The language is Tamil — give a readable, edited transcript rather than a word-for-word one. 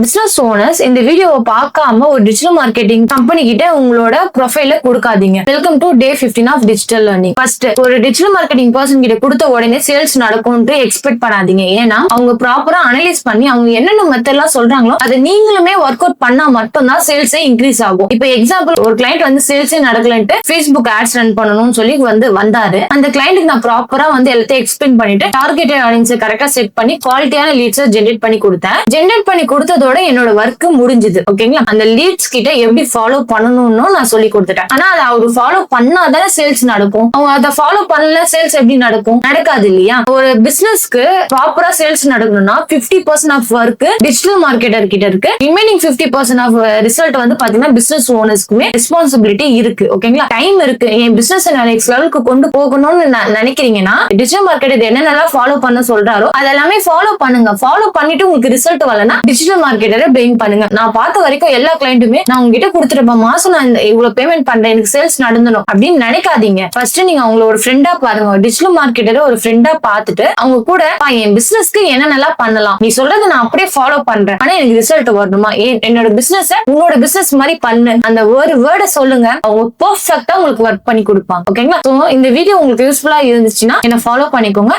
பிசினஸ் ஓனர்ஸ் இந்த வீடியோவை பார்க்காம ஒரு டிஜிட்டல் மார்க்கெட்டிங் கம்பெனி கிட்ட உங்களோட ப்ரொஃபைல கொடுக்காதீங்க. Welcome to day 15 of digital learning. First, ஒரு டிஜிட்டல் மார்க்கெட்டிங் பர்சன் கிட்ட கொடுத்த உடனே சேல்ஸ் நடக்கும்னு எக்ஸ்பெக்ட் பண்ணாதீங்க. ஏன்னா அவங்க ப்ராப்பரா அனலைஸ் பண்ணி அவங்க என்னென்ன மெத்தட்லாம் சொல்றாங்களோ அதை நீங்களுமே ஒர்க் அவுட் பண்ணா மட்டும்தான் சேல்ஸே இன்க்ரீஸ் ஆகும். இப்போ எக்ஸாம்பிள், ஒரு கிளைண்ட் வந்து சேல்ஸே நடக்கலன்ட்டு Facebook ஆட்ஸ் ரன் பண்ணணும்னு சொல்லி வந்தாரு. அந்த கிளைண்ட்டுக்கு நான் ப்ராப்பரா எல்லாத்தையும் எக்ஸ்பிளைன் பண்ணிட்டு டார்கெட்டட் ஆடியன்ஸை கரெக்டா செட் பண்ணி குவாலிட்டியான லீட்ஸை ஜென்ரேட் பண்ணி கொடுத்தேன். ஜென்ரேட் பண்ணி கொடுத்ததோட என்னோட ஒர்க் முடிஞ்சது. ஓகேங்களா? அந்த லீட்ஸ் கிட்ட எப்படி ஃபாலோ பண்ணணும்னு நான் சொல்லி கொடுத்துட்டேன். ஆனா அதை அவர் ஃபாலோ பண்ணாதானே சேல்ஸ் நடக்கும். அவங்க அதை ஃபாலோ பண்ணல சேல்ஸ் எப்படி நடக்கும்? நடக்காது இல்லையா? ஒரு பிசினஸ்க்கு ப்ராப்பரா சேல்ஸ் நடக்கணும்னா 50% ஆஃப் ஒர்க் டிஜிட்டல் மார்க்கெட்டர் கிட்ட இருக்கு. ரிமைனிங் 50% ஆஃப் ரிசல்ட் பாத்தீங்கன்னா பிசினஸ் ஓனர்ஸ்க்குமே ரெஸ்பான்சிபிலிட்டி இருக்கு. ஓகேங்களா? டைம் இருக்கு. என் பிசினஸ் நெக்ஸ்ட் லெவலுக்கு கொண்டு போகணும்னு நினைக்கிறீங்கன்னா டிஜிட்டல் மார்க்கெட்டர் என்னென்னலாம் ஃபாலோ பண்ண சொல்றாரோ அதெல்லாமே ஃபாலோ பண்ணுங்க. ஃபாலோ பண்ணிட்டு உங்களுக்கு ரிசல்ட் வரலன்னா டிஜிட்டல் மார்க்கெட்டரை பிளேம் பண்ணுங்க. நான் பார்த்த வரைக்கும் எல்லா கிளைண்ட்டுமே நான் உங்ககிட்ட கொடுத்துருப்பேன், மாசம் நான் இவ்வளவு பேமெண்ட் பண்றேன், எனக்கு சேல்ஸ் நடந்தணும் அப்படின்னு நினைக்காதீங்க. ஃபர்ஸ்ட் நீங்க அவங்கள ஒரு ஃப்ரெண்டா பாருங்க. டிஜிட்டல் மார்க்கெட்டரை ஒரு ஃப்ரெண்டா பார்த்துட்டு அவங்க கூட என் பிசினஸ்க்கு என்னென்னலாம் பண்ணலாம், நீ சொல்றது நான் அப்படியே ஃபாலோ பண்றேன், ஆனா எனக்கு ரிசல்ட் வரணுமா, என்னோட பிசினஸ் உன்னோட பிசினஸ் மாதிரி பண்ணு, அந்த ஒரு வேர்டை சொல்லுங்க. அவங்க பெர்ஃபெக்ட்டா உங்களுக்கு ஒர்க் பண்ணி கொடுப்பாங்க. ஓகேங்களா? இந்த வீடியோ உங்களுக்கு யூஸ்ஃபுல்லா இருந்துச்சுன்னா என்ன ஃபாலோ பண்ணிக்கோங்க.